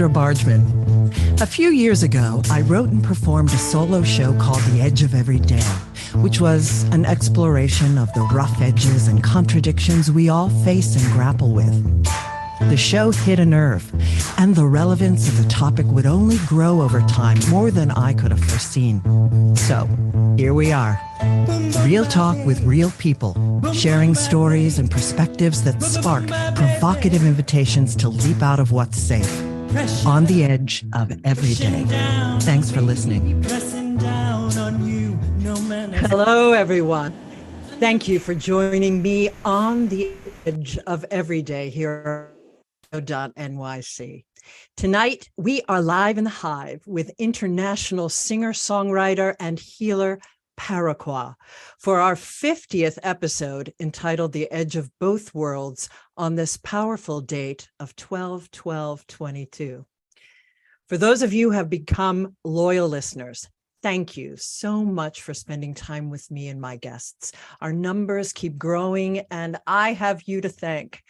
Sandra Bargman. A few years ago, I wrote and performed a solo show called The Edge of Every Day, which was an exploration of the rough edges and contradictions we all face and grapple with. The show hit a nerve, and the relevance of the topic would only grow over time, more than I could have foreseen. So, here we are. Real talk with real people, sharing stories and perspectives that spark provocative invitations to leap out of what's safe, on the edge of every day. Thanks for listening. Hello, everyone. Thank you for joining me on the edge of every day here at NYC. Tonight, we are live in the Hive with international singer-songwriter and healer Peruquois for our 50th episode entitled The Edge of Both Worlds on this powerful date of 12/12/22. For those of you who have become loyal listeners, thank you so much for spending time with me and my guests. Our numbers keep growing, and I have you to thank.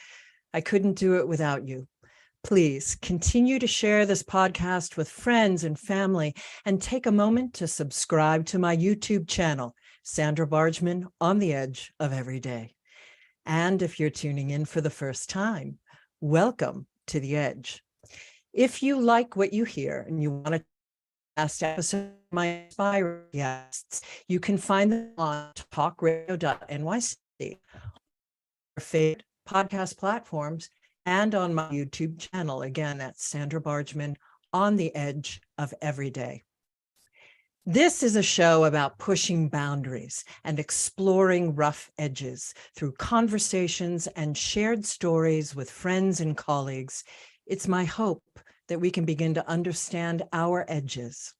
I couldn't do it without you. Please continue to share this podcast with friends and family, and take a moment to subscribe to my YouTube channel, Sandra Bargman, on the Edge of Every Day. And if you're tuning in for the first time, welcome to The Edge. If you like what you hear and you want to last episode of my inspiring guests, you can find them on talkradio.nyc, our favorite podcast platforms, and on my YouTube channel. Again, that's Sandra Bargman, on the Edge of Every Day. This is a show about pushing boundaries and exploring rough edges through conversations and shared stories with friends and colleagues. It's my hope that we can begin to understand our edges.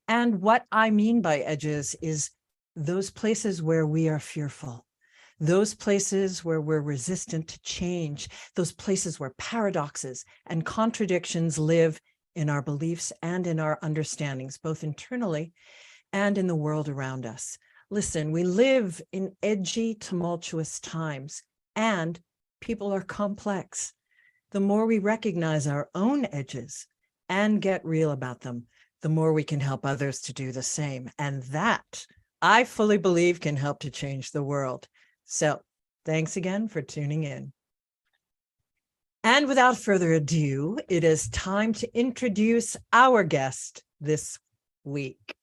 And what I mean by edges is those places where we are fearful, those places where we're resistant to change, those places where paradoxes and contradictions live in our beliefs and in our understandings, both internally and in the world around us. Listen, we live in edgy, tumultuous times, and people are complex. The more we recognize our own edges and get real about them, the more we can help others to do the same. And that, I fully believe, can help to change the world. So thanks again for tuning in. And without further ado, it is time to introduce our guest this week.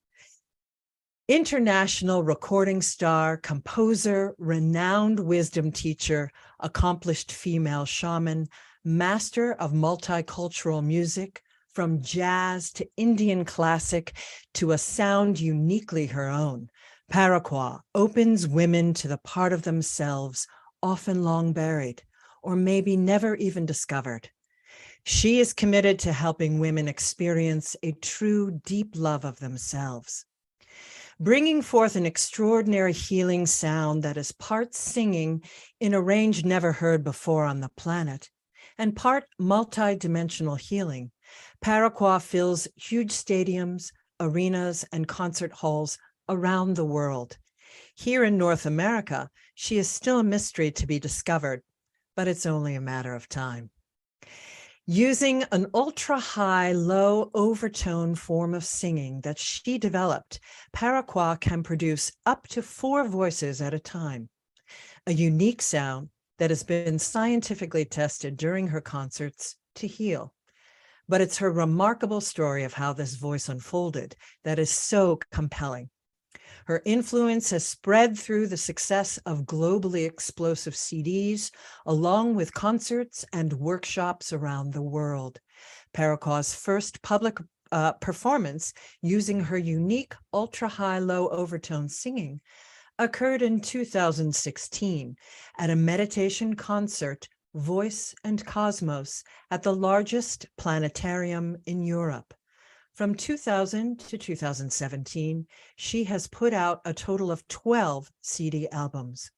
International recording star, composer, renowned wisdom teacher, accomplished female shaman, master of multicultural music, from jazz to Indian classic to a sound uniquely her own, Peruquois opens women to the part of themselves often long buried, or maybe never even discovered. She is committed to helping women experience a true deep love of themselves, bringing forth an extraordinary healing sound that is part singing in a range never heard before on the planet, and part multi-dimensional healing. Peruquois fills huge stadiums, arenas, and concert halls around the world. Here in North America, she is still a mystery to be discovered, but it's only a matter of time. Using an ultra-high, low overtone form of singing that she developed, Peruquois can produce up to 4 voices at a time, a unique sound that has been scientifically tested during her concerts to heal. But it's her remarkable story of how this voice unfolded that is so compelling. Her influence has spread through the success of globally explosive CDs, along with concerts and workshops around the world. Peruquois' first public performance using her unique ultra-high-low overtone singing occurred in 2016 at a meditation concert, Voice and Cosmos, at the largest planetarium in Europe. From 2000 to 2017, she has put out a total of 12 CD albums.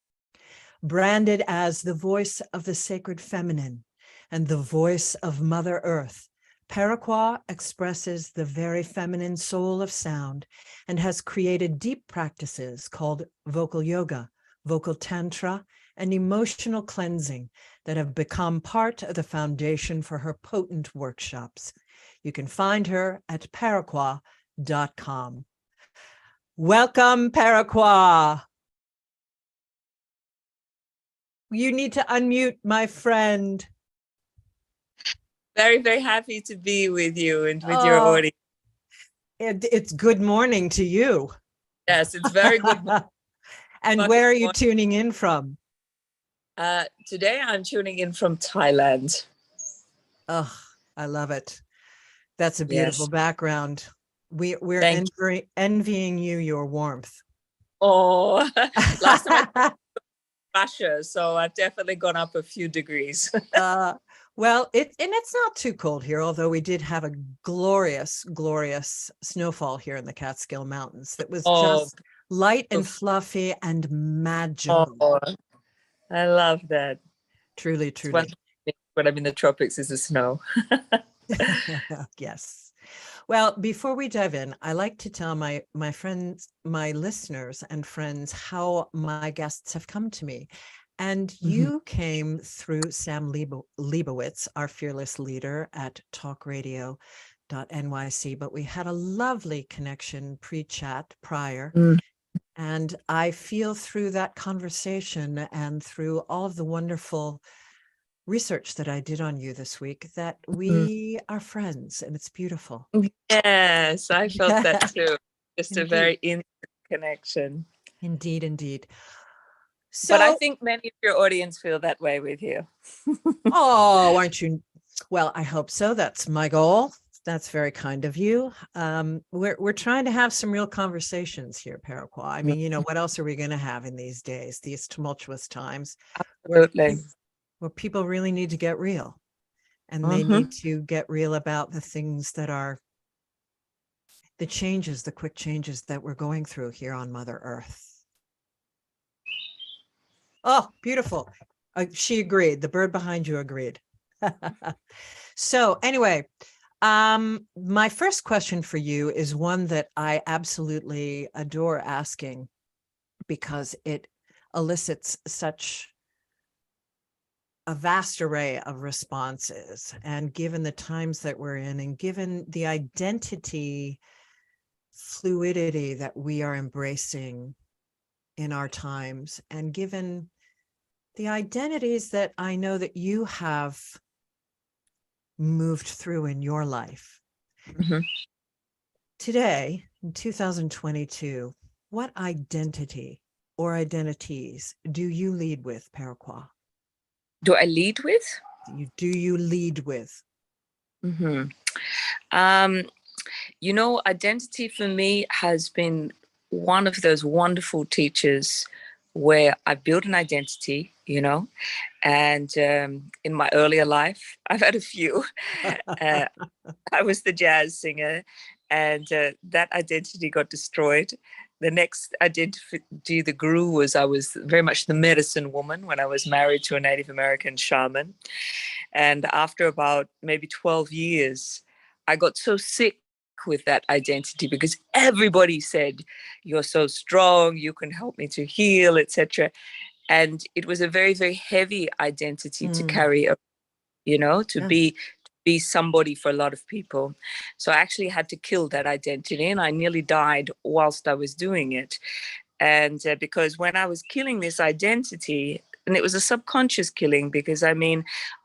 Branded as the voice of the sacred feminine and the voice of Mother Earth, Peruquois expresses the very feminine soul of sound and has created deep practices called vocal yoga, vocal tantra, and emotional cleansing that have become part of the foundation for her potent workshops. You can find her at Peruquois.com. Welcome, Peruquois. You need to unmute, my friend. Very, very happy to be with you and with your audience. It's good morning to you. Yes, it's very good. And where are you tuning in from? Today I'm tuning in from Thailand. Oh, I love it. That's a beautiful background. We're envying you your warmth. Oh, last time I Russia, so I've definitely gone up a few degrees. Well, it's not too cold here, although we did have a glorious, glorious snowfall here in the Catskill Mountains that was just light and fluffy and magical. Oh, I love that. Truly, truly. When I'm in the tropics is the snow. Yes. Well, before we dive in, I like to tell my friends, my listeners and friends, how my guests have come to me. And you came through Sam Leibowitz, our fearless leader at talkradio.nyc, but we had a lovely connection pre-chat prior. And I feel through that conversation and through all of the wonderful research that I did on you this week that we are friends, and it's beautiful. Yes, I felt that too. Just a very intimate connection. Indeed, indeed. So, but I think many of your audience feel that way with you. Oh, aren't you? Well, I hope so. That's my goal. That's very kind of you. We're trying to have some real conversations here, Peruquois. I mean, what else are we going to have in these days, these tumultuous times? Absolutely. Where people really need to get real, and they need to get real about the things that are the changes, the quick changes that we're going through here on Mother Earth. Oh, beautiful. She agreed. The bird behind you agreed. So anyway, my first question for you is one that I absolutely adore asking because it elicits such a vast array of responses. And given the times that we're in, and given the identity fluidity that we are embracing in our times, and given the identities that I know that you have moved through in your life. Today, in 2022, what identity or identities do you lead with, Peruquois? Do I lead with? Do you lead with? Identity for me has been one of those wonderful teachers where I built an identity, and in my earlier life, I've had a few. I was the jazz singer, and that identity got destroyed. The next identity that grew was I was very much the medicine woman when I was married to a Native American shaman. And after about maybe 12 years, I got so sick with that identity because everybody said, "You're so strong, you can help me to heal," etc. And it was a very, very heavy identity to carry, to be somebody for a lot of people. So I actually had to kill that identity, and I nearly died whilst I was doing it. And because when I was killing this identity, and it was a subconscious killing, because I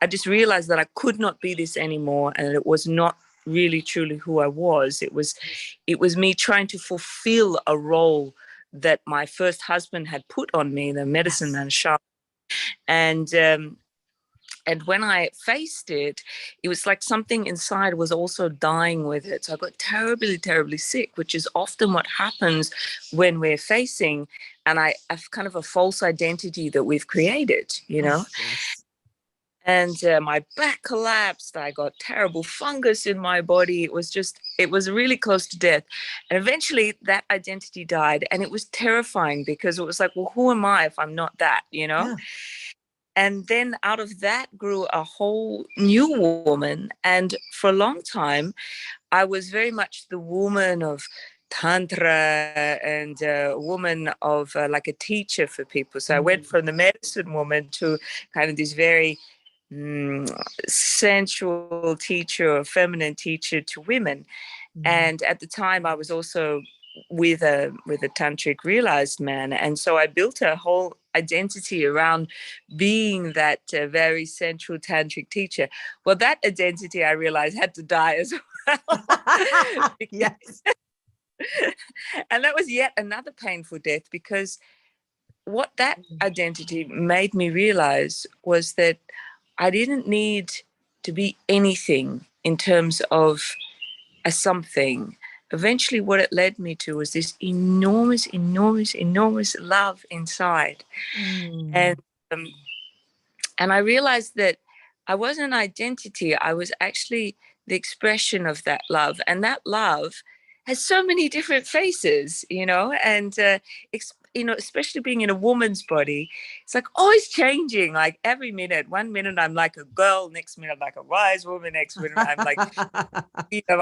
just realized that I could not be this anymore, and it was not really truly who I was. It was me trying to fulfill a role that my first husband had put on me, the medicine man shaman. And when I faced it, it was like something inside was also dying with it. So I got terribly, terribly sick, which is often what happens when we're facing, and I have kind of a false identity that we've created, Yes. And my back collapsed. I got terrible fungus in my body. It was really close to death. And eventually that identity died. And it was terrifying because it was like, well, who am I if I'm not that, Yeah. And then out of that grew a whole new woman. And for a long time, I was very much the woman of Tantra and a woman of like a teacher for people. So I went from the medicine woman to kind of this very sensual teacher or feminine teacher to women. And at the time, I was also with a tantric realized man, and so I built a whole identity around being that very sensual tantric teacher. Well, that identity, I realized, had to die as well. Yes. And that was yet another painful death, because what that identity made me realize was that I didn't need to be anything in terms of a something. Eventually, what it led me to was this enormous, enormous, enormous love inside. And um, and I realized that I wasn't an identity. I was actually the expression of that love. And that love has so many different faces, and, especially being in a woman's body, it's like always changing, like every minute. One minute I'm like a girl, next minute I'm like a wise woman, next minute I'm like,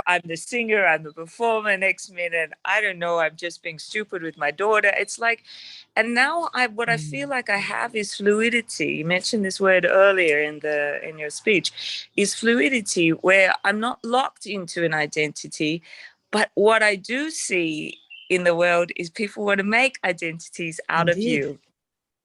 I'm the singer, I'm the performer, next minute, I don't know, I'm just being stupid with my daughter. It's like, and now what I feel like I have is fluidity. You mentioned this word earlier in your speech, is fluidity, where I'm not locked into an identity, but what I do see in the world is people want to make identities out of Indeed.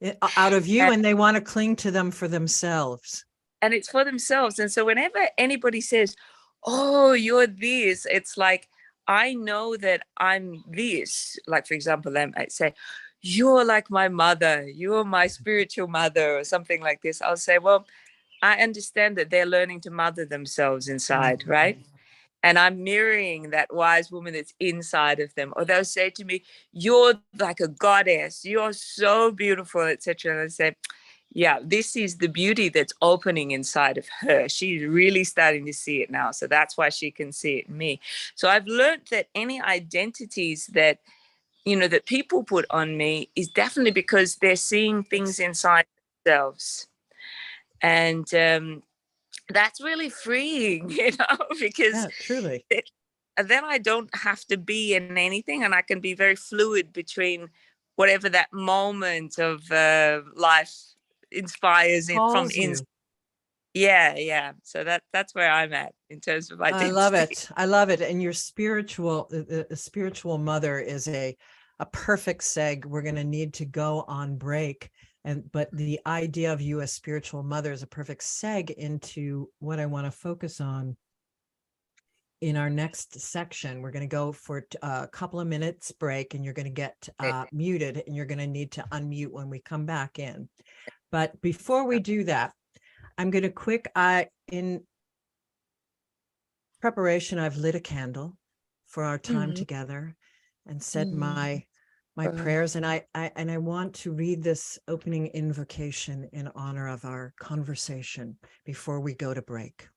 you. Out of you, and they want to cling to them for themselves. And it's for themselves. And so whenever anybody says, oh, you're this, it's like, I know that I'm this. Like, for example, I might say, you're like my mother, you're my spiritual mother, or something like this. I'll say, well, I understand that they're learning to mother themselves inside, right? And I'm mirroring that wise woman that's inside of them. Or they'll say to me, you're like a goddess, you're so beautiful, etc. And I say, yeah, this is the beauty that's opening inside of her. She's really starting to see it now. So that's why she can see it in me. So I've learned that any identities that, that people put on me is definitely because they're seeing things inside themselves. And that's really freeing, because truly. then I don't have to be in anything, and I can be very fluid between whatever that moment of life inspires it from Calls inside. you. Yeah. So that's where I'm at in terms of I love identity. it. I love it. And your spiritual mother is a perfect seg. We're going to need to go on break. But the idea of you as spiritual mother is a perfect seg into what I want to focus on in our next section. We're going to go for a couple of minutes break, and you're going to get muted, and you're going to need to unmute when we come back in. But before we do that, I'm going to in preparation, I've lit a candle for our time together and said my prayers. And I want to read this opening invocation in honor of our conversation before we go to break.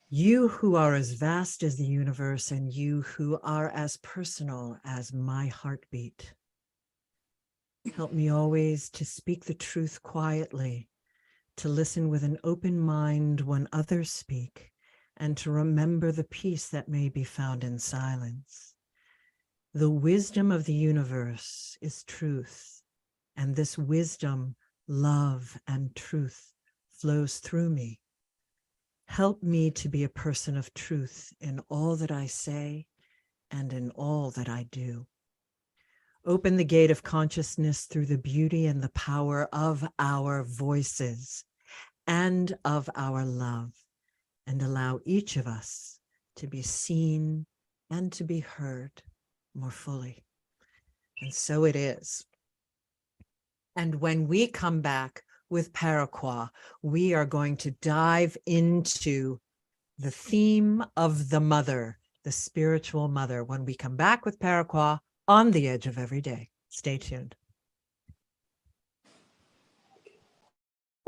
You who are as vast as the universe, and you who are as personal as my heartbeat, help me always to speak the truth quietly, to listen with an open mind when others speak, and to remember the peace that may be found in silence. The wisdom of the universe is truth, and this wisdom, love, and truth flows through me. Help me to be a person of truth in all that I say and in all that I do. Open the gate of consciousness through the beauty and the power of our voices and of our love, and allow each of us to be seen and to be heard more fully. And so it is. And when we come back with Peruquois, we are going to dive into the theme of the mother, the spiritual mother, when we come back with Peruquois on the Edge of Every Day. Stay tuned.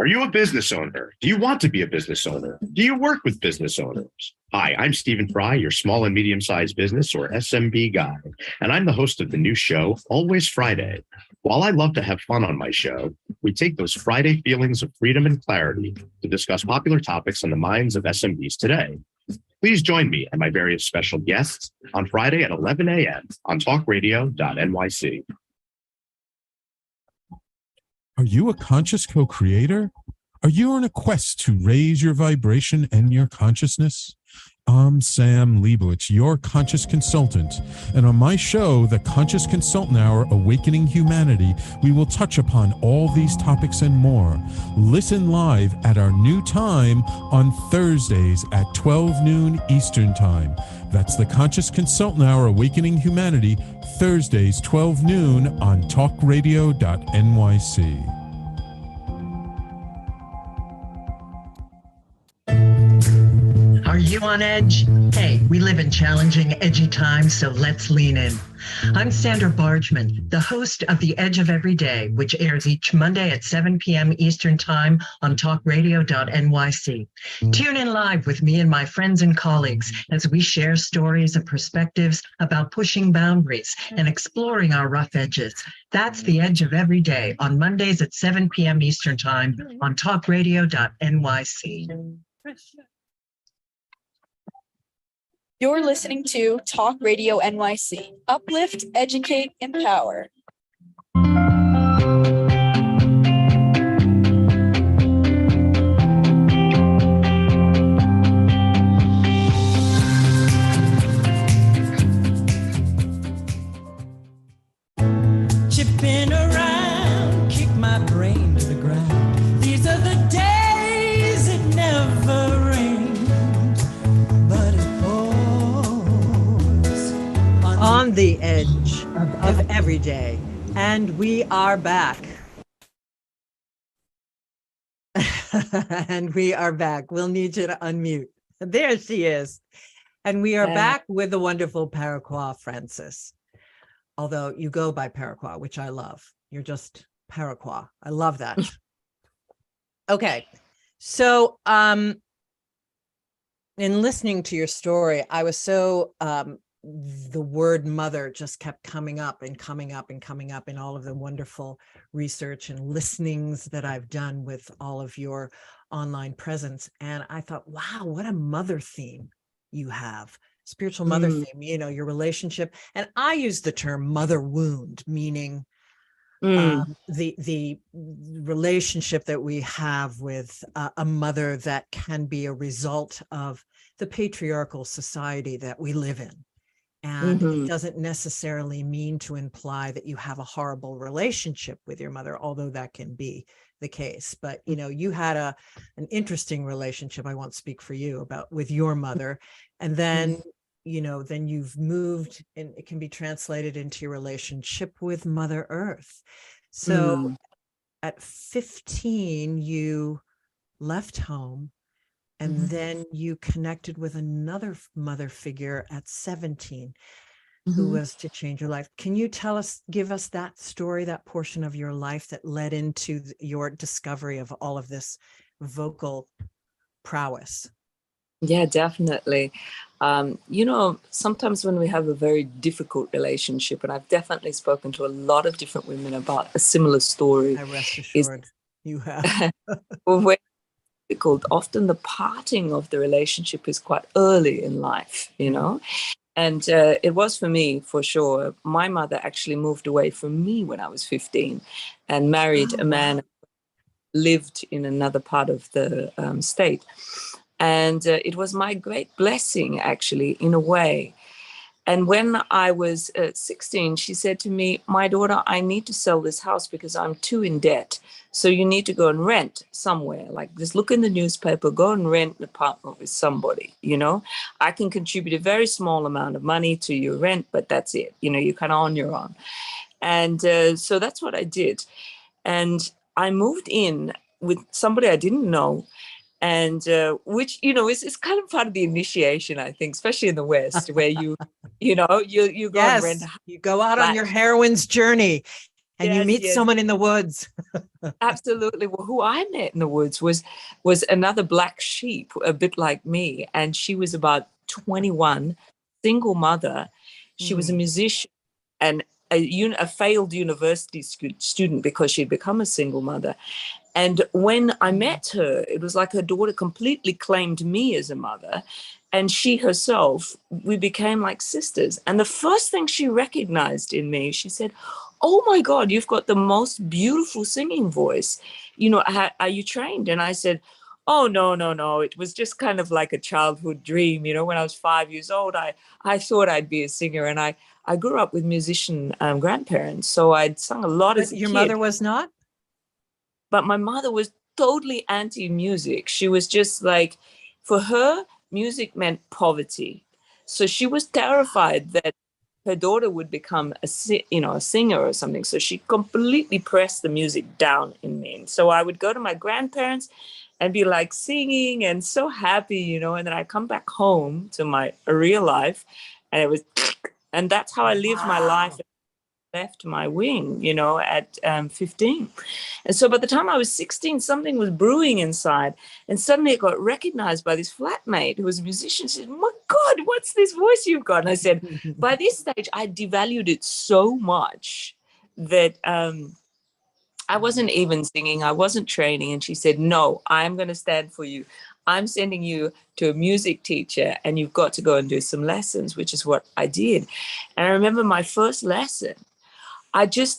Are you a business owner? Do you want to be a business owner? Do you work with business owners? Hi, I'm Stephen Fry, your small and medium-sized business, or SMB guy, and I'm the host of the new show, Always Friday. While I love to have fun on my show, we take those Friday feelings of freedom and clarity to discuss popular topics on the minds of SMBs today. Please join me and my various special guests on Friday at 11 a.m. on talkradio.nyc. Are you a conscious co-creator? Are you on a quest to raise your vibration and your consciousness? I'm Sam Leibowitz, your conscious consultant. And on my show, The Conscious Consultant Hour, Awakening Humanity, we will touch upon all these topics and more. Listen live at our new time on Thursdays at 12 noon Eastern Time. That's The Conscious Consultant Hour, Awakening Humanity, Thursdays, 12 noon on talkradio.nyc. Are you on edge? Hey, we live in challenging, edgy times, so let's lean in. I'm Sandra Bargman, the host of The Edge of Every Day, which airs each Monday at 7 p.m. Eastern Time on talkradio.nyc. Tune in live with me and my friends and colleagues as we share stories and perspectives about pushing boundaries and exploring our rough edges. That's The Edge of Every Day on Mondays at 7 p.m. Eastern Time on talkradio.nyc. You're listening to Talk Radio NYC. Uplift, educate, empower. Chipping around, kick my brain to the ground. These are the days it never rains, but it pours On the edge of every day. And we are back. And we are back. We'll need you to unmute. There she is. And we are back with the wonderful Peruquois, Frances. Although you go by Peruquois, which I love. You're just Peruquois. I love that. Okay. So in listening to your story, I was so the word mother just kept coming up and coming up and coming up in all of the wonderful research and listenings that I've done with all of your online presence. And I thought, wow, what a mother theme you have. Spiritual mother theme, you know, your relationship. And I use the term mother wound, meaning the relationship that we have with a mother that can be a result of the patriarchal society that we live in. And it doesn't necessarily mean to imply that you have a horrible relationship with your mother, although that can be the case. But, you know, you had an interesting relationship, I won't speak for you, about with your mother. And then, you know, then you've moved, and it can be translated into your relationship with Mother Earth. So at 15, you left home. And then you connected with another mother figure at 17 who was to change your life. Can you give us that story, that portion of your life that led into your discovery of all of this vocal prowess? Yeah, definitely. You know, sometimes when we have a very difficult relationship, and I've definitely spoken to a lot of different women about a similar story. I rest assured you have. Difficult. Often the parting of the relationship is quite early in life, you know, and it was for me, for sure. My mother actually moved away from me when I was 15 and married a man who lived in another part of the state. And it was my great blessing, actually, in a way. And when I was 16, she said to me, my daughter, I need to sell this house because I'm too in debt. So you need to go and rent somewhere. Like, just look in the newspaper, go and rent an apartment with somebody, you know. I can contribute a very small amount of money to your rent, but that's it. You know, you're kind of on your own. And so that's what I did. And I moved in with somebody I didn't know. And which, you know, is kind of part of the initiation, I think, especially in the West, where you go and rent. You go out on your heroine's journey and you meet someone in the woods. Absolutely. Well, who I met in the woods was another black sheep, a bit like me. And she was about 21, single mother. She was a musician and a failed university student because she'd become a single mother. And when I met her, it was like her daughter completely claimed me as a mother. And she herself, we became like sisters. And the first thing she recognized in me, she said, oh my God, you've got the most beautiful singing voice. You know, are you trained? And I said, oh, no. It was just kind of like a childhood dream. You know, when I was 5 years old, I thought I'd be a singer. And I grew up with musician grandparents. So I'd sung a lot as But a your kid. mother was not? But my mother was totally anti-music. She was just like, for her, music meant poverty. So she was terrified that her daughter would become a singer or something. So she completely pressed the music down in me. And so I would go to my grandparents and be like singing and so happy, you know, and then I come back home to my real life, and it was, and that's how I lived my life. Left my wing, you know, at 15. And so by the time I was 16, something was brewing inside. And suddenly it got recognized by this flatmate who was a musician. She said, my God, what's this voice you've got? And I said, by this stage, I devalued it so much that I wasn't even singing. I wasn't training. And she said, no, I'm going to stand for you. I'm sending you to a music teacher, and you've got to go and do some lessons, which is what I did. And I remember my first lesson,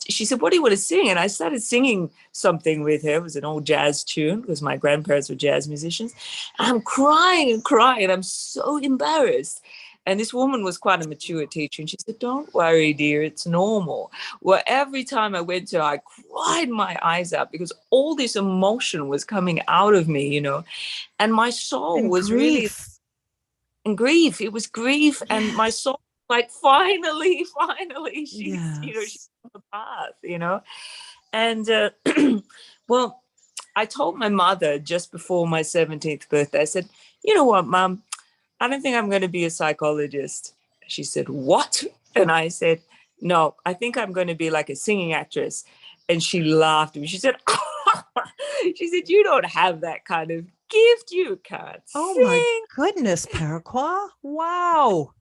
she said, what do you want to sing? And I started singing something with her. It was an old jazz tune because my grandparents were jazz musicians. And I'm crying and crying, and I'm so embarrassed. And this woman was quite a mature teacher. And she said, don't worry, dear, it's normal. Well, every time I went to her, I cried my eyes out because all this emotion was coming out of me, you know. And my soul And was grief. really in grief. It was grief. Yes. And my soul, like, finally, she's, Yes. you know, she's on the path, you know. And well, I told my mother just before my 17th birthday, I said, you know what, Mom, I don't think I'm going to be a psychologist. She said, what? And I said, no, I think I'm going to be like a singing actress. And she laughed at me. She said, you don't have that kind of gift. You can't Oh sing. my goodness, Peruquois. Wow.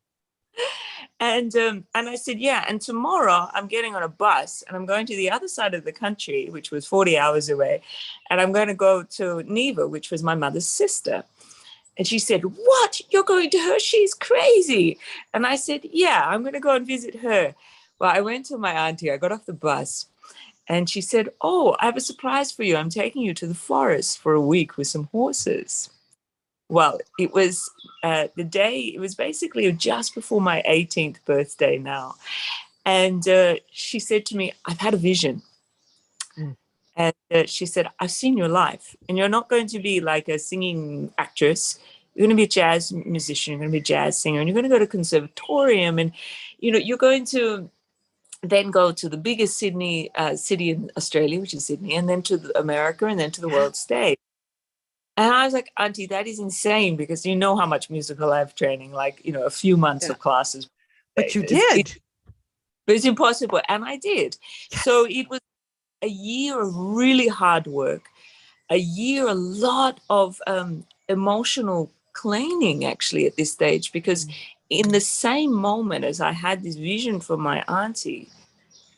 And I said, yeah. And tomorrow I'm getting on a bus and I'm going to the other side of the country, which was 40 hours away. And I'm going to go to Neva, which was my mother's sister. And she said, what? You're going to her? She's crazy. And I said, yeah, I'm going to go and visit her. Well, I went to my auntie. I got off the bus and she said, oh, I have a surprise for you. I'm taking you to the forest for a week with some horses. Well, it was it was basically just before my 18th birthday now. And she said to me, I've had a vision. And she said, I've seen your life, and you're not going to be like a singing actress. You're going to be a jazz musician. You're going to be a jazz singer, and you're going to go to conservatorium. And, you know, you're going to then go to the biggest city in Australia, which is Sydney, and then to America, and then to the world stage. And I was like, Auntie, that is insane, because you know how much musical I have training, like, you know, a few months of classes. But you did. But it's impossible. And I did. Yes. So it was a year of really hard work, a lot of emotional cleaning, actually, at this stage, because in the same moment as I had this vision for my auntie,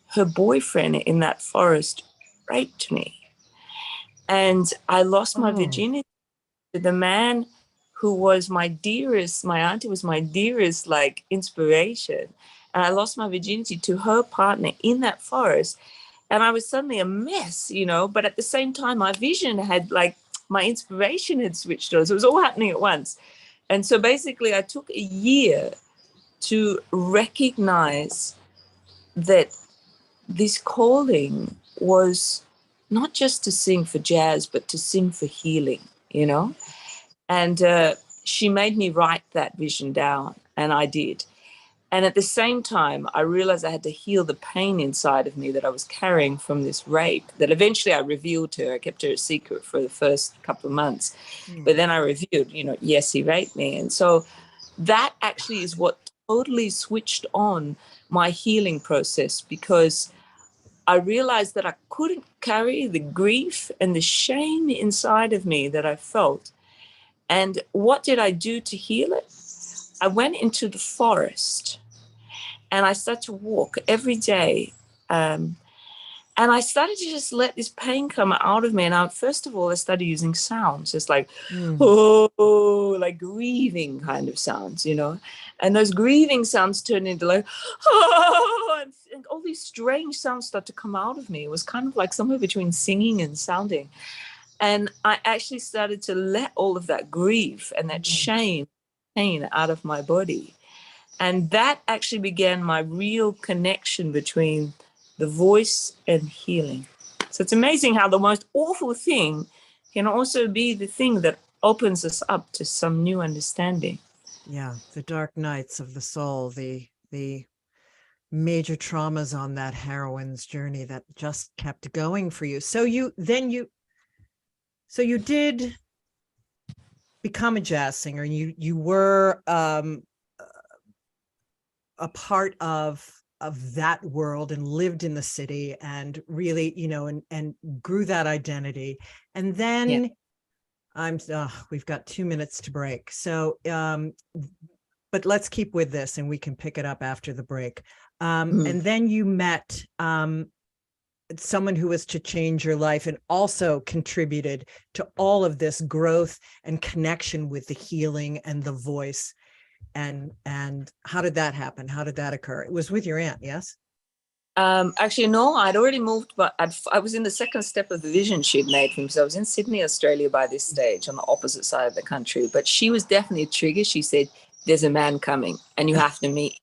her boyfriend in that forest raped me. And I lost my virginity to the man who was my auntie was my dearest, like, inspiration. And I lost my virginity to her partner in that forest. And I was suddenly a mess, you know, but at the same time, my vision had, like, my inspiration had switched on. So it was all happening at once. And so basically I took a year to recognize that this calling was not just to sing for jazz, but to sing for healing, you know. And she made me write that vision down, and I did. And at the same time, I realized I had to heal the pain inside of me that I was carrying from this rape, that eventually I revealed to her. I kept her a secret for the first couple of months. But then I revealed, you know, yes, he raped me. And so that actually is what totally switched on my healing process, because I realized that I couldn't carry the grief and the shame inside of me that I felt. And what did I do to heal it? I went into the forest and I started to walk every day. And And I started to just let this pain come out of me. And first of all, I started using sounds, just like, oh, like grieving kind of sounds, you know. And those grieving sounds turned into like, oh, and all these strange sounds started to come out of me. It was kind of like somewhere between singing and sounding. And I actually started to let all of that grief and that shame, pain out of my body. And that actually began my real connection between the voice and healing. So it's amazing how the most awful thing can also be the thing that opens us up to some new understanding. Yeah, the dark nights of the soul, the major traumas on that heroine's journey that just kept going for you. So you did become a jazz singer, and you were a part of that world and lived in the city and really, you know, and grew that identity. And then we've got 2 minutes to break. So, but let's keep with this and we can pick it up after the break. And then you met someone who was to change your life and also contributed to all of this growth and connection with the healing and the voice. And how did that happen? How did that occur? It was with your aunt, yes? Actually, no, I'd already moved, but I was in the second step of the vision she'd made for me. So I was in Sydney, Australia by this stage on the opposite side of the country. But she was definitely a trigger. She said, there's a man coming and you have to meet.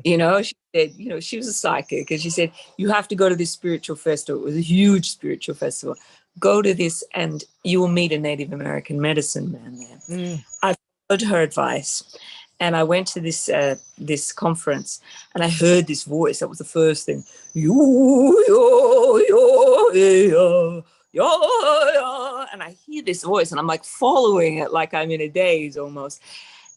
You know, she said, you know, she was a psychic, and she said, you have to go to this spiritual festival. It was a huge spiritual festival. Go to this and you will meet a Native American medicine man there. I followed her advice. And I went to this conference, and I heard this voice. That was the first thing. And I hear this voice, and I'm like following it, like I'm in a daze almost.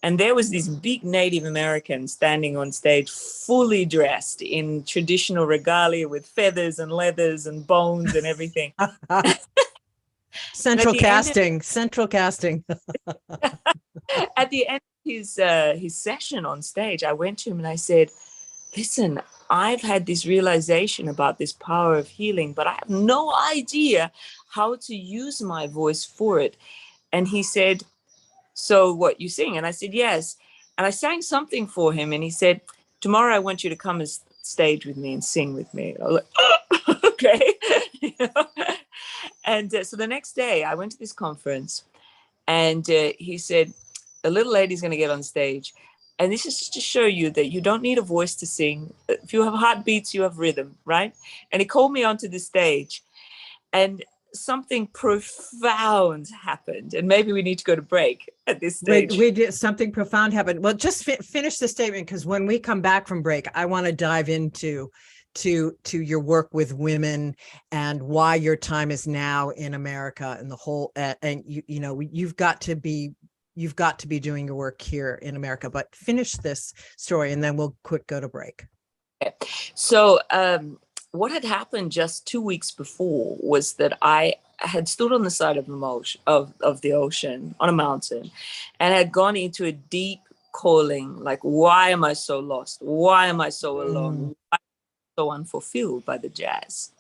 And there was this big Native American standing on stage, fully dressed in traditional regalia with feathers and leathers and bones and everything. Central casting. At the end of his session on stage, I went to him and I said, listen, I've had this realization about this power of healing, but I have no idea how to use my voice for it. And he said, so what, you sing? And I said, yes. And I sang something for him, and he said, tomorrow I want you to come and stage with me and sing with me. I was like, oh, okay. You know? And so the next day I went to this conference, and he said, a little lady's going to get on stage. And this is just to show you that you don't need a voice to sing. If you have heartbeats, you have rhythm, right? And he called me onto the stage, and something profound happened. And maybe we need to go to break at this stage. We did something profound happen. Well, just finish the statement, because when we come back from break, I want to dive into your work with women and why your time is now in America and the whole. And you know, you've got to be doing your work here in America. But finish this story, and then we'll quick go to break. Okay. So what had happened just 2 weeks before was that I had stood on the side of the ocean on a mountain, and had gone into a deep calling, like, why am I so lost? Why am I so alone? Why am I so unfulfilled by the jazz?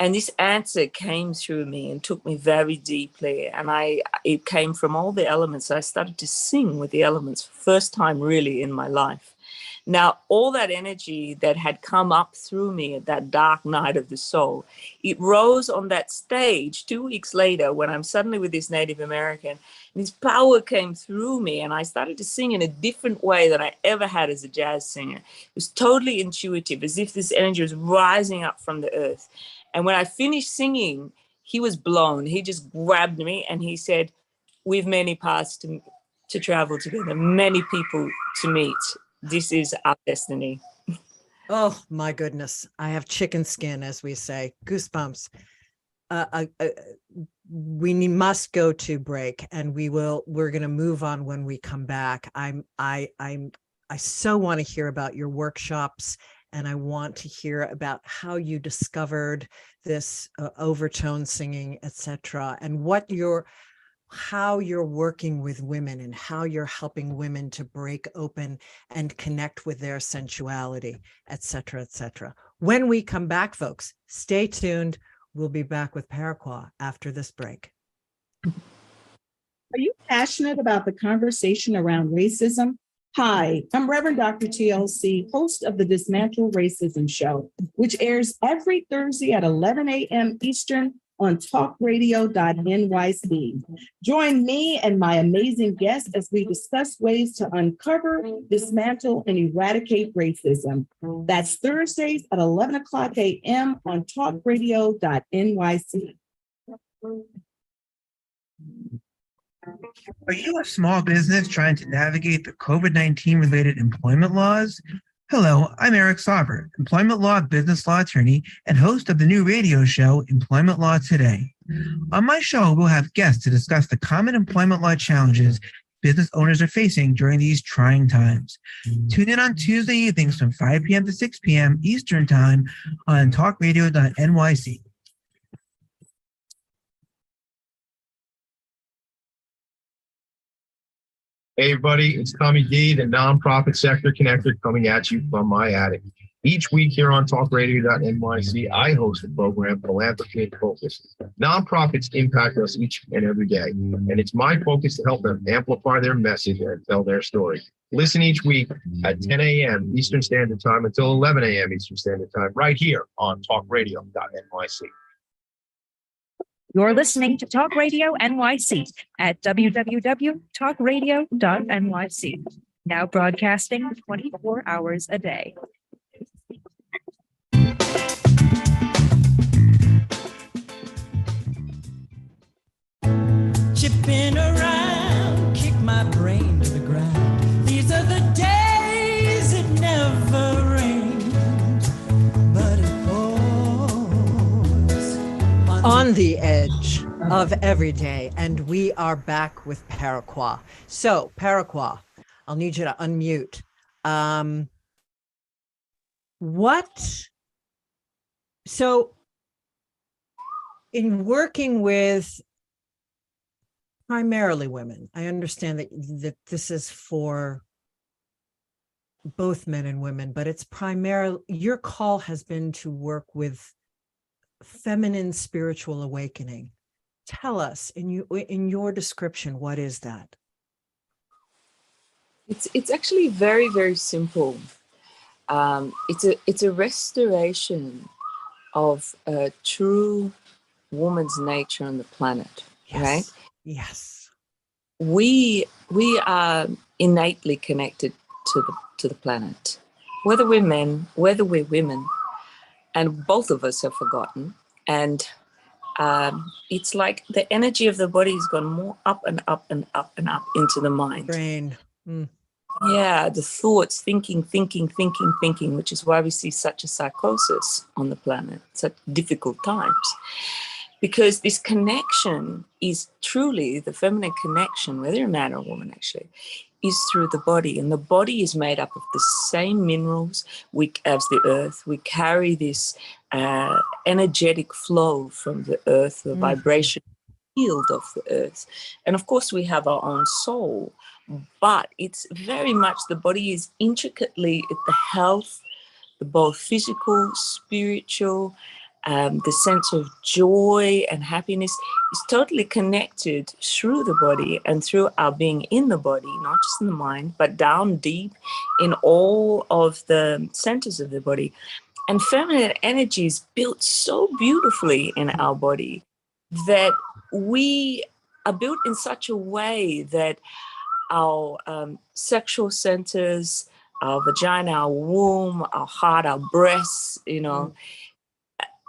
And this answer came through me and took me very deeply. And it came from all the elements. I started to sing with the elements, first time really in my life. Now, all that energy that had come up through me at that dark night of the soul, it rose on that stage 2 weeks later when I'm suddenly with this Native American. And this power came through me, and I started to sing in a different way than I ever had as a jazz singer. It was totally intuitive, as if this energy was rising up from the earth. And when I finished singing, he was blown. He just grabbed me and he said, we've many paths to travel together, many people to meet. This is our destiny. Oh my goodness. I have chicken skin, as we say, goosebumps. We must go to break, and we're going to move on when we come back. I so want to hear about your workshops, and I want to hear about how you discovered this overtone singing, etc., and what your how you're working with women and how you're helping women to break open and connect with their sensuality, et cetera, et cetera. When we come back, folks, stay tuned. We'll be back with Peruquois after this break. Are you passionate about the conversation around racism? Hi, I'm Reverend Dr. TLC, host of the Dismantle Racism Show, which airs every Thursday at 11 a.m. Eastern on talkradio.nyc. Join me and my amazing guests as we discuss ways to uncover, dismantle, and eradicate racism. That's Thursdays at 11 o'clock a.m. on talkradio.nyc. Are you a small business trying to navigate the COVID-19 related employment laws? Hello, I'm Eric Sauber, employment law business law attorney and host of the new radio show, Employment Law Today. On my show, we'll have guests to discuss the common employment law challenges business owners are facing during these trying times. Tune in on Tuesday evenings from 5 p.m. to 6 p.m. Eastern Time on talkradio.nyc. Hey, everybody, it's Tommy D, the nonprofit sector connector, coming at you from my attic. Each week here on talkradio.nyc, I host the program Philanthropy in Focus. Nonprofits impact us each and every day, and it's my focus to help them amplify their message and tell their story. Listen each week at 10 a.m. Eastern Standard Time until 11 a.m. Eastern Standard Time, right here on talkradio.nyc. You're listening to Talk Radio NYC at www.talkradio.nyc. Now broadcasting 24 hours a day. Chipping around, kick my brain to the ground. These are the days it never rained, but it pours On the edge of every day, and we are back with Peruquois. So, Peruquois, I'll need you to unmute. So in working with primarily women, I understand that this is for both men and women, but it's primarily, your call has been to work with feminine spiritual awakening. Tell us in your description, what is that? It's actually very, very simple. It's a restoration of a true woman's nature on the planet, Yes. right? Yes. We are innately connected to the planet, whether we're men, whether we're women, and both of us have forgotten. And it's like the energy of the body has gone more up and up and up and up into the mind. Brain. Yeah, the thoughts, thinking, which is why we see such a psychosis on the planet, such difficult times. Because this connection is truly, the feminine connection, whether you're a man or a woman actually, is through the body. And the body is made up of the same minerals as the earth. We carry this energetic flow from the earth, the vibration field of the earth. And of course, we have our own soul. But it's very much, the body is intricately, the health, the both physical, spiritual, the sense of joy and happiness is totally connected through the body and through our being in the body, not just in the mind, but down deep in all of the centers of the body. And feminine energy is built so beautifully in our body that we are built in such a way that our sexual centers, our vagina, our womb, our heart, our breasts,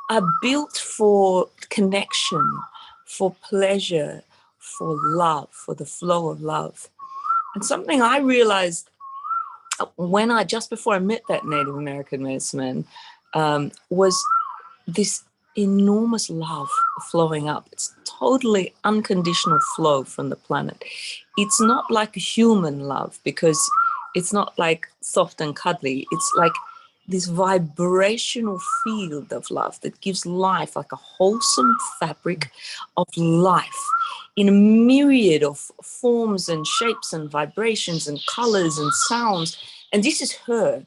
are built for connection, for pleasure, for love, for the flow of love. And something I realized just before I met that Native American medicine man, was this enormous love flowing up. It's totally unconditional flow from the planet. It's not like a human love, because it's not like soft and cuddly. It's like this vibrational field of love that gives life, like a wholesome fabric of life in a myriad of forms and shapes and vibrations and colors and sounds. And this is her.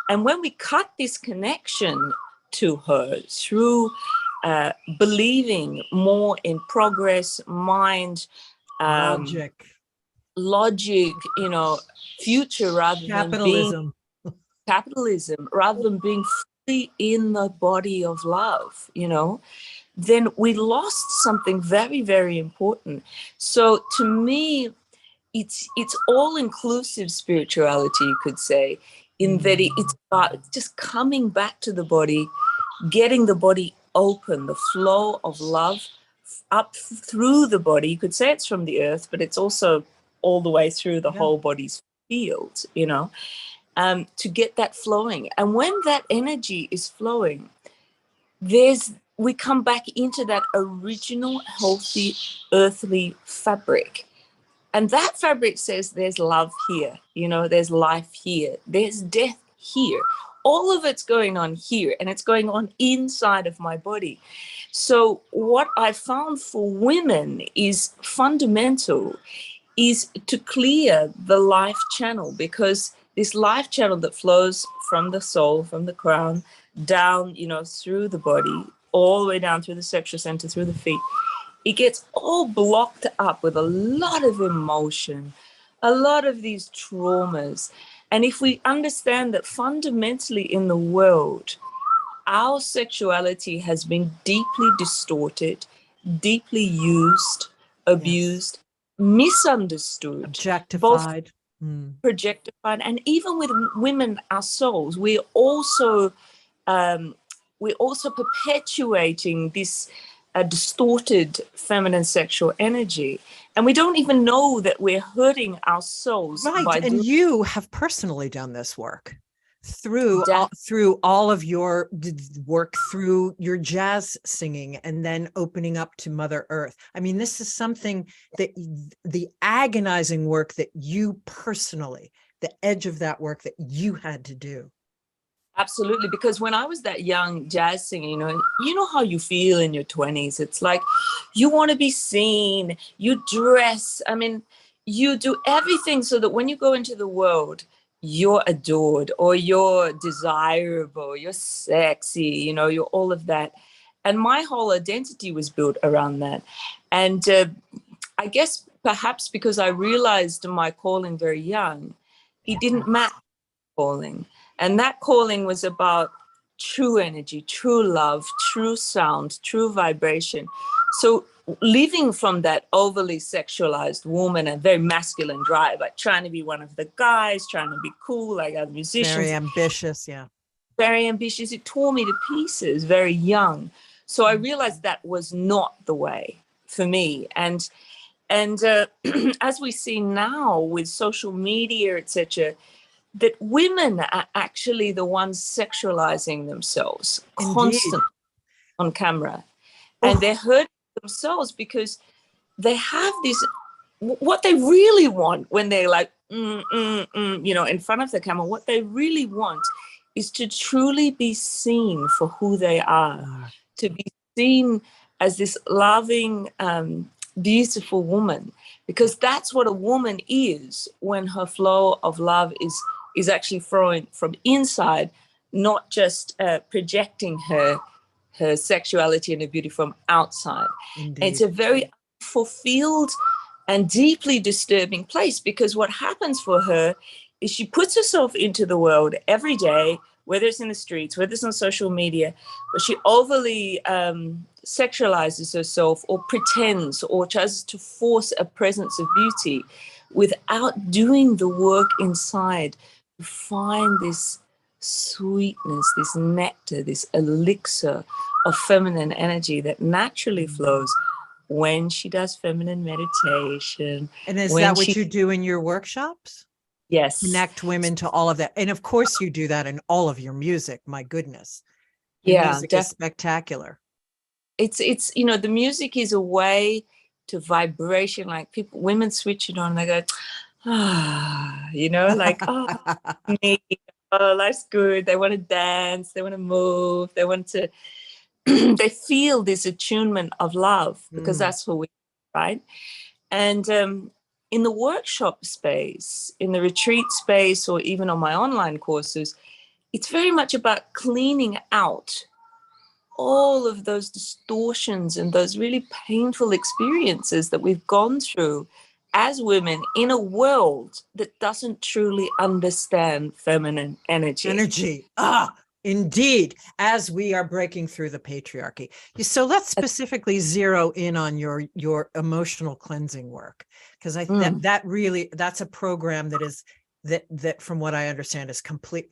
And when we cut this connection to her through believing more in progress, mind, logic, future rather than being capitalism, rather than being fully in the body of love, then we lost something very, very important. So to me, it's all-inclusive spirituality, you could say, in that it's about just coming back to the body, getting the body open, the flow of love up through the body. You could say it's from the earth, but it's also all the way through the whole body's field, to get that flowing. And when that energy is flowing, we come back into that original healthy earthly fabric. And that fabric says there's love here, there's life here, there's death here. All of it's going on here, and it's going on inside of my body. So what I found for women is fundamental is to clear the life channel, because this life channel that flows from the soul, from the crown, down, through the body, all the way down through the sexual center, through the feet, it gets all blocked up with a lot of emotion, a lot of these traumas. And if we understand that fundamentally in the world, our sexuality has been deeply distorted, deeply used, abused, misunderstood, objectified, projectified, and even with women ourselves, we're also perpetuating this distorted feminine sexual energy, and we don't even know that we're hurting our souls. Right, and you have personally done this work through all of your work, through your jazz singing, and then opening up to Mother Earth. I mean, this is something that the agonizing work that you personally, the edge of that work that you had to do. Absolutely, because when I was that young jazz singer, you know how you feel in your 20s. It's like you want to be seen, you dress, you do everything so that when you go into the world, you're adored, or you're desirable, you're sexy, you're all of that. And my whole identity was built around that. And I guess perhaps because I realized my calling very young, it didn't matter calling. And that calling was about true energy, true love, true sound, true vibration. So living from that overly sexualized woman and very masculine drive, like trying to be one of the guys, trying to be cool like other musicians. Very ambitious, yeah. Very ambitious. It tore me to pieces very young. So I realized that was not the way for me. And as we see now with social media, etc., that women are actually the ones sexualizing themselves constantly on camera. And they're hurting themselves because they have this, what they really want when they're like, in front of the camera, what they really want is to truly be seen for who they are, to be seen as this loving, beautiful woman, because that's what a woman is when her flow of love is actually flowing from inside, not just projecting her sexuality and her beauty from outside. It's a very fulfilled and deeply disturbing place, because what happens for her is she puts herself into the world every day, whether it's in the streets, whether it's on social media, but she overly sexualizes herself or pretends or tries to force a presence of beauty without doing the work inside to find this sweetness, this nectar, this elixir of feminine energy that naturally flows when she does feminine meditation. And is that what you do in your workshops? Yes. Connect women to all of that. And of course you do that in all of your music. My goodness. Your music is spectacular. It's the music is a way to vibration, like women switch it on, they go, me, life's good. They want to dance, they want to move, they want to they feel this attunement of love, because that's who we right? And in the workshop space, in the retreat space, or even on my online courses, it's very much about cleaning out all of those distortions and those really painful experiences that we've gone through as women in a world that doesn't truly understand feminine energy. Indeed, as we are breaking through the patriarchy. So let's specifically zero in on your emotional cleansing work, because that's a program that is that from what I understand is complete.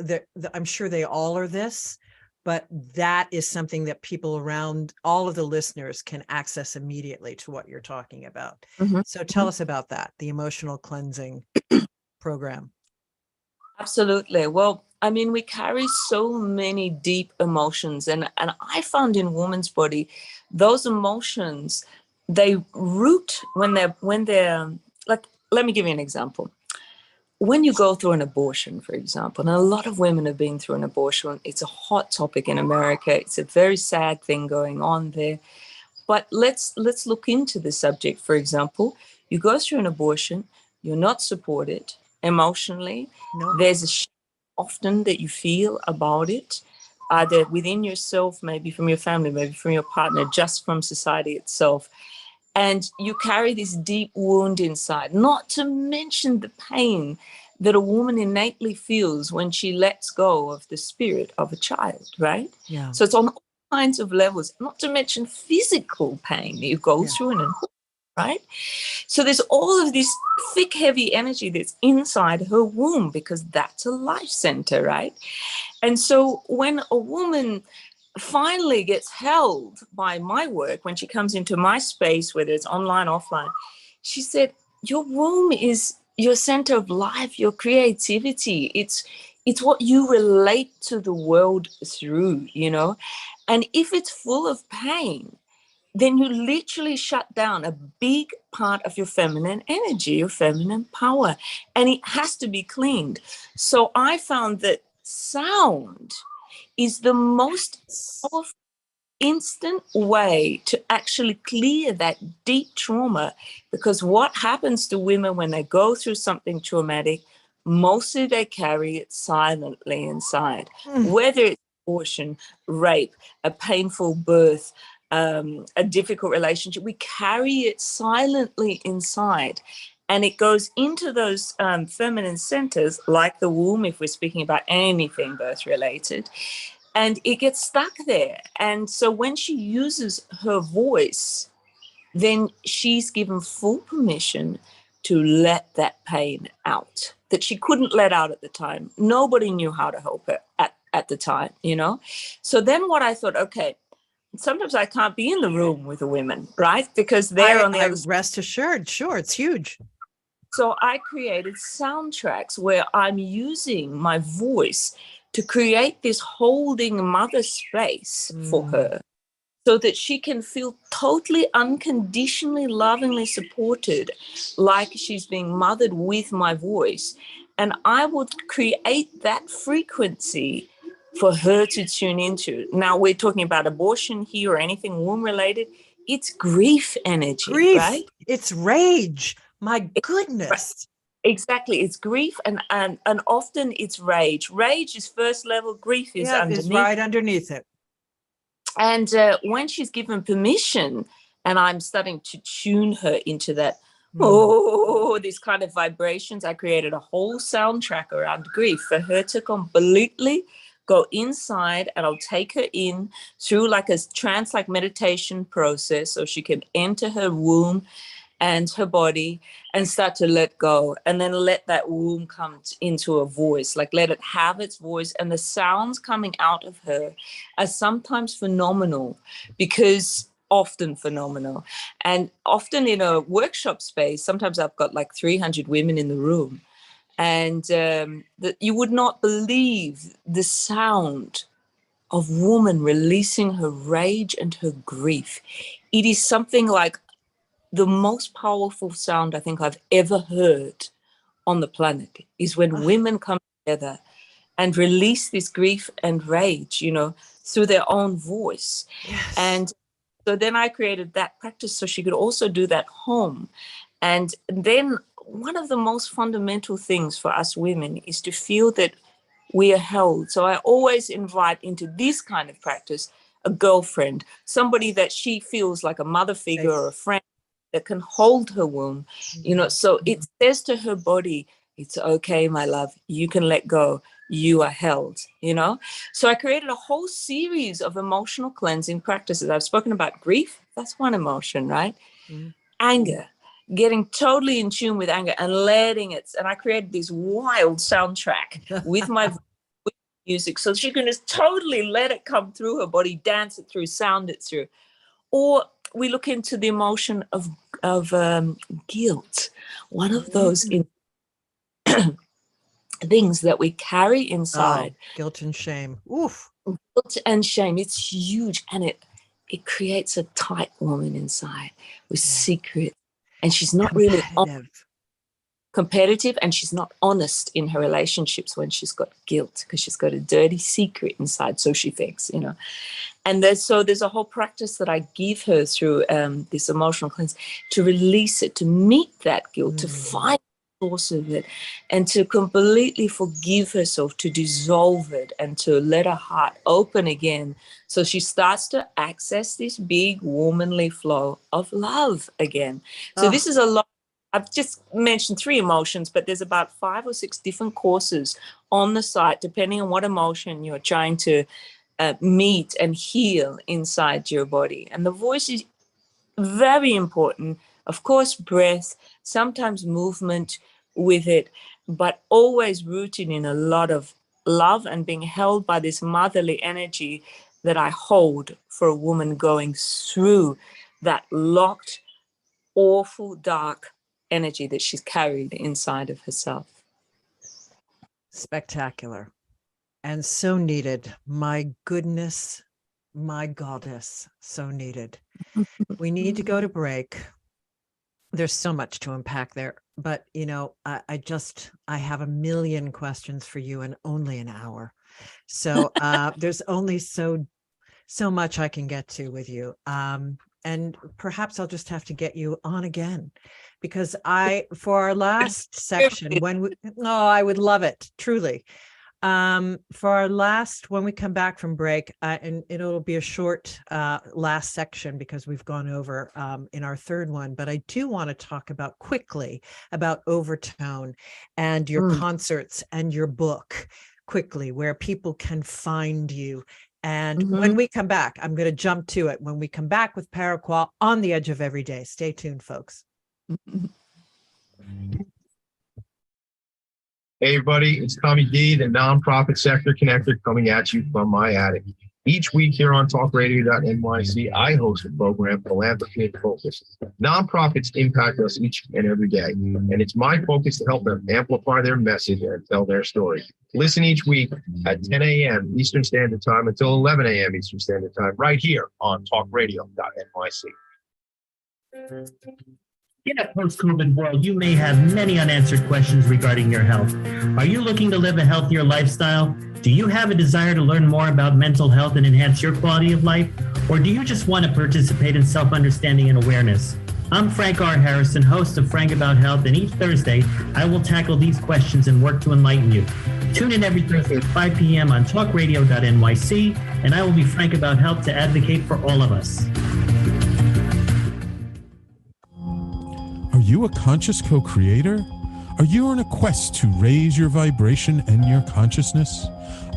I'm sure they all are this, but that is something that people around, all of the listeners, can access immediately to what you're talking about. So tell us about that, the emotional cleansing program. Absolutely. Well, I mean, we carry so many deep emotions, and I found in woman's body, those emotions, they root when they're like, let me give you an example. When you go through an abortion, for example, and a lot of women have been through an abortion, it's a hot topic in America. It's a very sad thing going on there. But let's look into the subject. For example, you go through an abortion, you're not supported emotionally. No. There's a shame often that you feel about it, either within yourself, maybe from your family, maybe from your partner, just from society itself. And you carry this deep wound inside, not to mention the pain that a woman innately feels when she lets go of the spirit of a child, right? Yeah. So it's on all kinds of levels, not to mention physical pain that you go through in a right? So there's all of this thick, heavy energy that's inside her womb, because that's a life center, right? And so when a woman finally gets held by my work, when she comes into my space, whether it's online, offline, she said, your womb is your center of life, your creativity. It's what you relate to the world through, you know? And if it's full of pain, then you literally shut down a big part of your feminine energy, your feminine power, and it has to be cleaned. So I found that sound is the most powerful, instant way to actually clear that deep trauma, because what happens to women when they go through something traumatic, mostly they carry it silently inside, whether it's abortion, rape, a painful birth, a difficult relationship. We carry it silently inside, and it goes into those feminine centers, like the womb, if we're speaking about anything birth related, and it gets stuck there. And so when she uses her voice, then she's given full permission to let that pain out that she couldn't let out at the time. Nobody knew how to help her at the time, you know? So then what I thought, okay, sometimes I can't be in the room with the women, right? Because they're on the other side. Rest assured, sure, it's huge. So I created soundtracks where I'm using my voice to create this holding mother space for her, so that she can feel totally unconditionally, lovingly supported, like she's being mothered with my voice. And I would create that frequency for her to tune into. Now, we're talking about abortion here or anything womb related. It's grief energy, right? It's rage. My goodness. Exactly. It's grief, and often it's rage. Rage is first level, grief is underneath. Is right underneath it. And when she's given permission, and I'm starting to tune her into that, these kind of vibrations, I created a whole soundtrack around grief for her to completely go inside, and I'll take her in through like a trance-like meditation process, so she can enter her womb and her body and start to let go, and then let that womb come into a voice, like let it have its voice. And the sounds coming out of her are sometimes phenomenal, because often phenomenal. And often in a workshop space, sometimes I've got like 300 women in the room, and that you would not believe the sound of woman releasing her rage and her grief. It is something like the most powerful sound I think I've ever heard on the planet, is when women come together and release this grief and rage, you know, through their own voice. Yes. And So then I created that practice so she could also do that home. And then one of the most fundamental things for us women is to feel that we are held. So I always invite into this kind of practice a girlfriend, somebody that she feels like a mother figure or a friend that can hold her womb, so it says to her body, it's okay, my love, you can let go, you are held, So I created a whole series of emotional cleansing practices. I've spoken about grief, that's one emotion, right? Anger, getting totally in tune with anger and letting it, and I created this wild soundtrack with my music so she can just totally let it come through her body, dance it through, sound it through. Or we look into the emotion of guilt, one of those things that we carry inside. Guilt and shame. Oof. Guilt and shame. It's huge, and it creates a tight woman inside with secret, and she's not really competitive, and she's not honest in her relationships when she's got guilt, because she's got a dirty secret inside, so she thinks, And there's a whole practice that I give her through this emotional cleanse to release it, to meet that guilt, to find the source of it, and to completely forgive herself, to dissolve it, and to let her heart open again. So she starts to access this big womanly flow of love again. So this is a lot. I've just mentioned 3 emotions, but there's about 5 or 6 different courses on the site, depending on what emotion you're trying to meet and heal inside your body. And the voice is very important. Of course, breath, sometimes movement with it, but always rooted in a lot of love and being held by this motherly energy that I hold for a woman going through that locked, awful, dark energy that she's carried inside of herself. Spectacular. And so needed. My goodness, my goddess, so needed. We need to go to break. There's so much to unpack there, but I have a million questions for you in only an hour. So there's only so much I can get to with you. And perhaps I'll just have to get you on again, because for our last section, I would love it, truly. For our last, when we come back from break, and it'll be a short last section because we've gone over in our third one, but I do want to talk quickly about Overtone and your concerts and your book quickly, where people can find you. And when we come back, I'm going to jump to it. When we come back with Peruquois on the Edge of Every Day. Stay tuned, folks. Hey, everybody, it's Tommy D, the nonprofit sector connector, coming at you from my attic. Each week here on talkradio.nyc, I host a program, Philanthropy and Focus. Nonprofits impact us each and every day, and it's my focus to help them amplify their message and tell their story. Listen each week at 10 a.m. Eastern Standard Time until 11 a.m. Eastern Standard Time, right here on talkradio.nyc. In a post-COVID world, you may have many unanswered questions regarding your health. Are you looking to live a healthier lifestyle? Do you have a desire to learn more about mental health and enhance your quality of life? Or do you just want to participate in self-understanding and awareness? I'm Frank R. Harrison, host of Frank About Health, and each Thursday, I will tackle these questions and work to enlighten you. Tune in every Thursday at 5 p.m. on talkradio.nyc, and I will be frank about health to advocate for all of us. Are you a conscious co-creator? Are you on a quest to raise your vibration and your consciousness?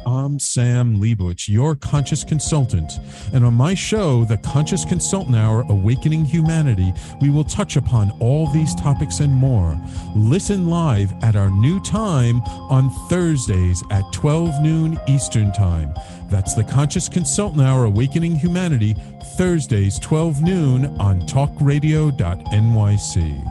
I'm Sam Leibowitz, your conscious consultant, and on my show, The Conscious Consultant Hour, Awakening Humanity, we will touch upon all these topics and more. Listen live at our new time on Thursdays at 12 noon Eastern Time. That's The Conscious Consultant Hour, Awakening Humanity, Thursdays, 12 noon on talkradio.nyc.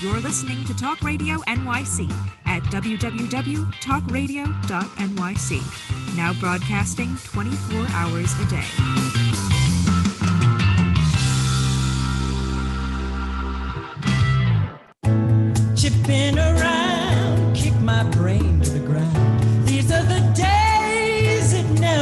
You're listening to Talk Radio NYC at www.talkradio.nyc. Now broadcasting 24 hours a day. Chipping around, kick my brain to the ground. These are the days it never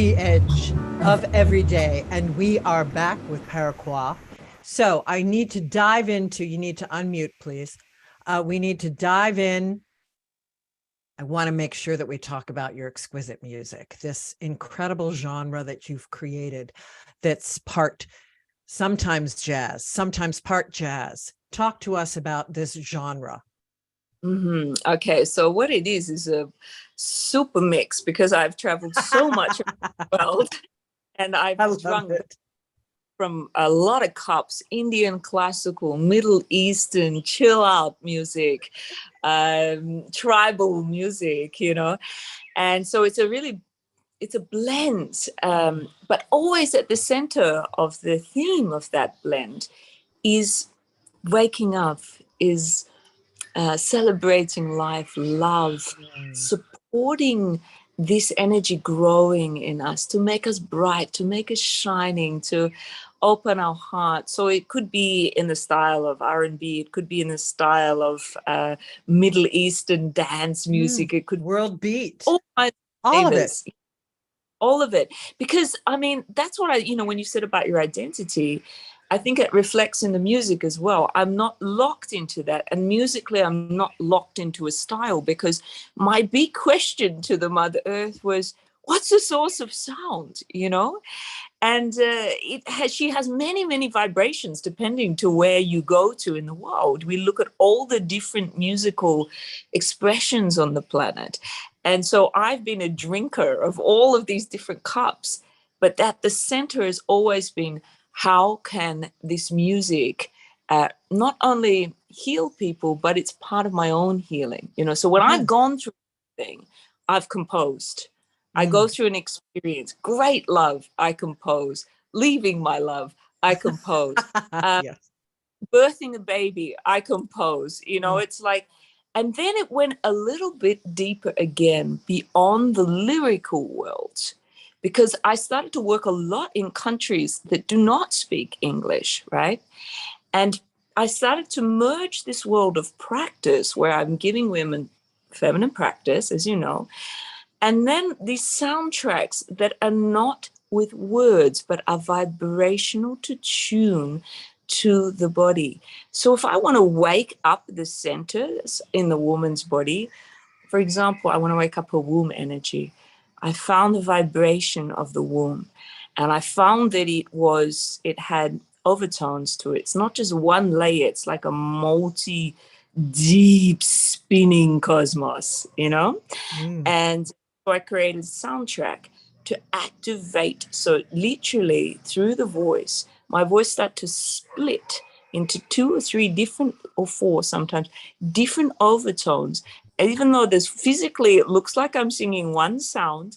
the edge of every day. And we are back with Peruquois. So I need to dive into, you need to unmute, please. We need to dive in. I want to make sure that we talk about your exquisite music, this incredible genre that you've created that's part sometimes jazz, sometimes part jazz. Talk to us about this genre. Okay, so what it is a super mix because I've traveled so much around the world and I've drunk from a lot of cups, Indian classical, Middle Eastern, chill out music, tribal music, you know. And so it's a blend, but always at the center of the theme of that blend is waking up, is celebrating life, love, supporting this energy growing in us to make us bright, to make us shining, to open our heart. So it could be in the style of R&B, it could be in the style of Middle Eastern dance music, it could world beat, all of it. All of it. Because, I mean, that's what when you said about your identity, I think it reflects in the music as well. I'm not locked into that. And musically, I'm not locked into a style because my big question to the Mother Earth was, what's the source of sound, And she has many, many vibrations depending to where you go to in the world. We look at all the different musical expressions on the planet. And so I've been a drinker of all of these different cups, but at the center has always been, how can this music not only heal people, but it's part of my own healing, So when I've gone through thing, I've composed. I go through an experience, great love, I compose. Leaving my love, I compose. Yes. Birthing a baby, I compose. It's like, and then it went a little bit deeper again beyond the lyrical world, because I started to work a lot in countries that do not speak English, right? And I started to merge this world of practice where I'm giving women feminine practice, as you know, and then these soundtracks that are not with words, but are vibrational to tune to the body. So if I want to wake up the centers in the woman's body, for example, I want to wake up her womb energy. I found the vibration of the womb, and I found that it had overtones to it. It's not just one layer, it's like a deep spinning cosmos, And so I created a soundtrack to activate. So literally through the voice, my voice started to split into 2 or 3 different, or 4 sometimes, different overtones. And even though physically it looks like I'm singing one sound,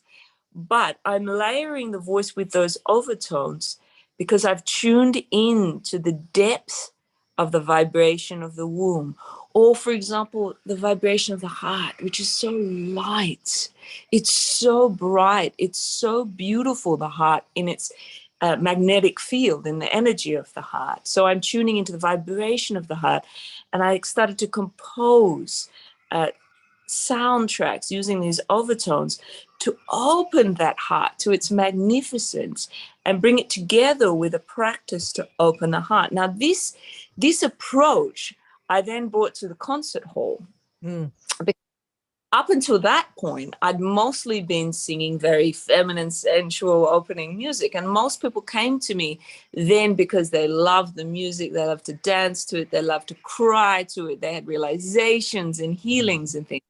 but I'm layering the voice with those overtones because I've tuned in to the depth of the vibration of the womb. Or, for example, the vibration of the heart, which is so light. It's so bright. It's so beautiful, the heart, in its magnetic field and the energy of the heart. So I'm tuning into the vibration of the heart. And I started to compose soundtracks using these overtones to open that heart to its magnificence and bring it together with a practice to open the heart. Now, this approach I then brought to the concert hall. Up until that point, I'd mostly been singing very feminine, sensual opening music. And most people came to me then because they loved the music, they loved to dance to it, they loved to cry to it, they had realizations and healings and things.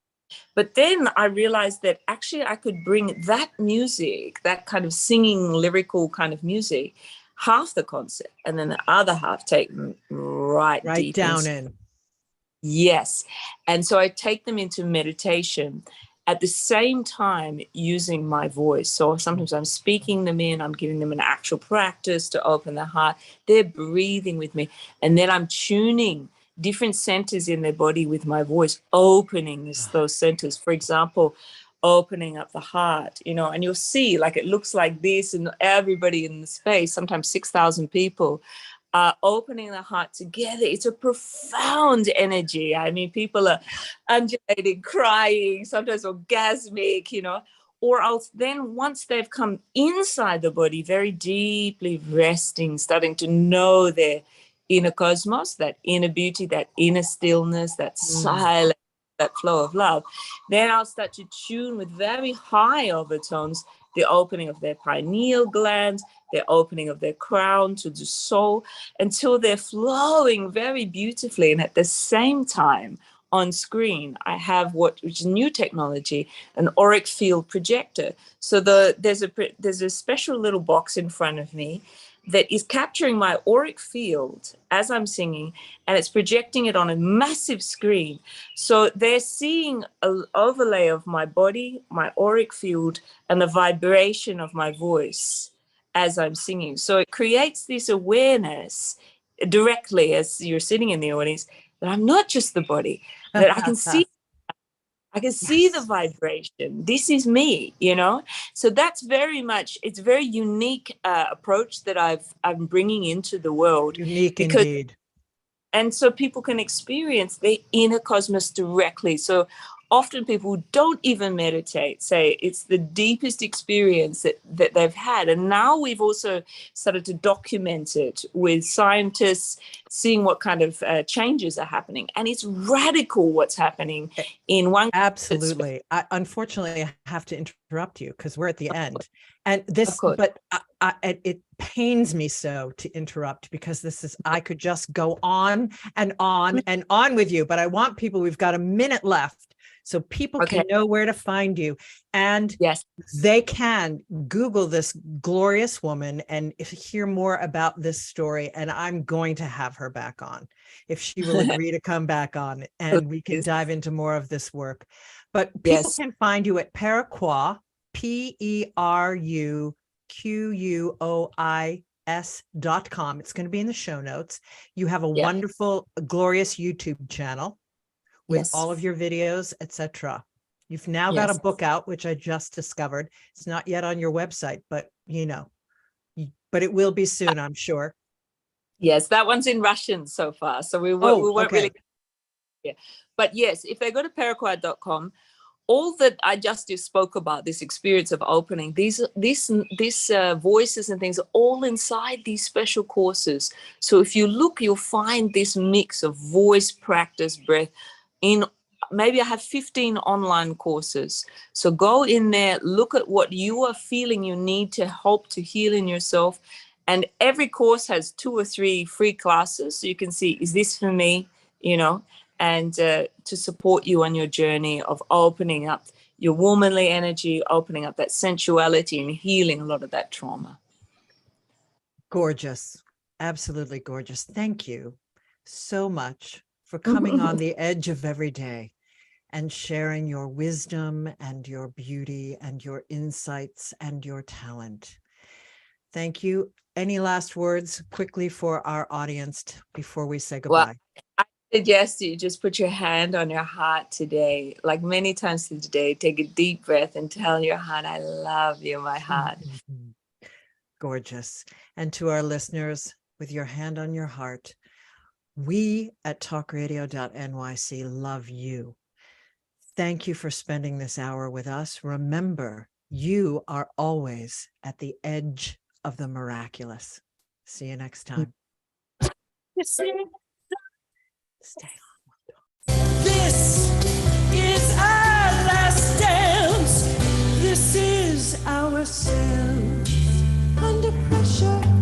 But then I realized that actually I could bring that music, that kind of singing, lyrical kind of music, half the concert, and then the other half take them right deep down in. Yes. And so I take them into meditation at the same time using my voice. So sometimes I'm speaking them in, I'm giving them an actual practice to open their heart. They're breathing with me. And then I'm tuning different centers in their body with my voice, opening those centers. For example, opening up the heart, and you'll see like it looks like this, and everybody in the space, sometimes 6,000 people, opening the heart together. It's a profound energy. I mean, people are undulating, crying, sometimes orgasmic, or I'll then, once they've come inside the body, very deeply resting, starting to know their inner cosmos, that inner beauty, that inner stillness, that silence, that flow of love, then I'll start to tune with very high overtones, the opening of their pineal gland, the opening of their crown to the soul, until they're flowing very beautifully. And at the same time, on screen, I have which is new technology, an auric field projector. So there's a special little box in front of me that is capturing my auric field as I'm singing, and it's projecting it on a massive screen. So they're seeing an overlay of my body, my auric field, and the vibration of my voice as I'm singing. So it creates this awareness directly as you're sitting in the audience that I'm not just the body, that I can see the vibration. This is me, you know? So that's very much, it's a very unique approach that I'm bringing into the world. Unique indeed. And so people can experience their inner cosmos directly. So often people who don't even meditate say it's the deepest experience that they've had. And now we've also started to document it with scientists, seeing what kind of changes are happening. And it's radical what's happening in one. Absolutely. Unfortunately, I have to interrupt you because we're at the end. And this, but it pains me so to interrupt, because this is, I could just go on and on and on with you, but I want people, we've got a minute left, so people can know where to find you. And they can Google this glorious woman and hear more about this story. And I'm going to have her back on if she will agree to come back on, and we can dive into more of this work. But people can find you at Peruquois, Peruquois.com. It's going to be in the show notes. You have a wonderful, glorious YouTube channel with all of your videos, etc. You've now got a book out, which I just discovered. It's not yet on your website, but but it will be soon, I'm sure. Yes, that one's in Russian so far, so we weren't really. Yeah, but yes, if they go to Peruquois.com, all that I just spoke about, this experience of opening, these voices and things are all inside these special courses. So if you look, you'll find this mix of voice, practice, breath. Maybe I have 15 online courses. So go in there, look at what you are feeling you need to help to heal in yourself. And every course has 2 or 3 free classes. So you can see, is this for me, and to support you on your journey of opening up your womanly energy, opening up that sensuality and healing a lot of that trauma. Gorgeous. Absolutely gorgeous. Thank you so much for coming on the edge of every day and sharing your wisdom and your beauty and your insights and your talent. Thank you. Any last words quickly for our audience before we say goodbye? Well, I suggest you just put your hand on your heart today, like many times today. Take a deep breath and tell your heart, I love you, my heart. Gorgeous. And to our listeners, with your hand on your heart, we at talkradio.nyc love you. Thank you for spending this hour with us. Remember, you are always at the edge of the miraculous. See you next time. Stay on. This is our last dance. This is ourselves under pressure.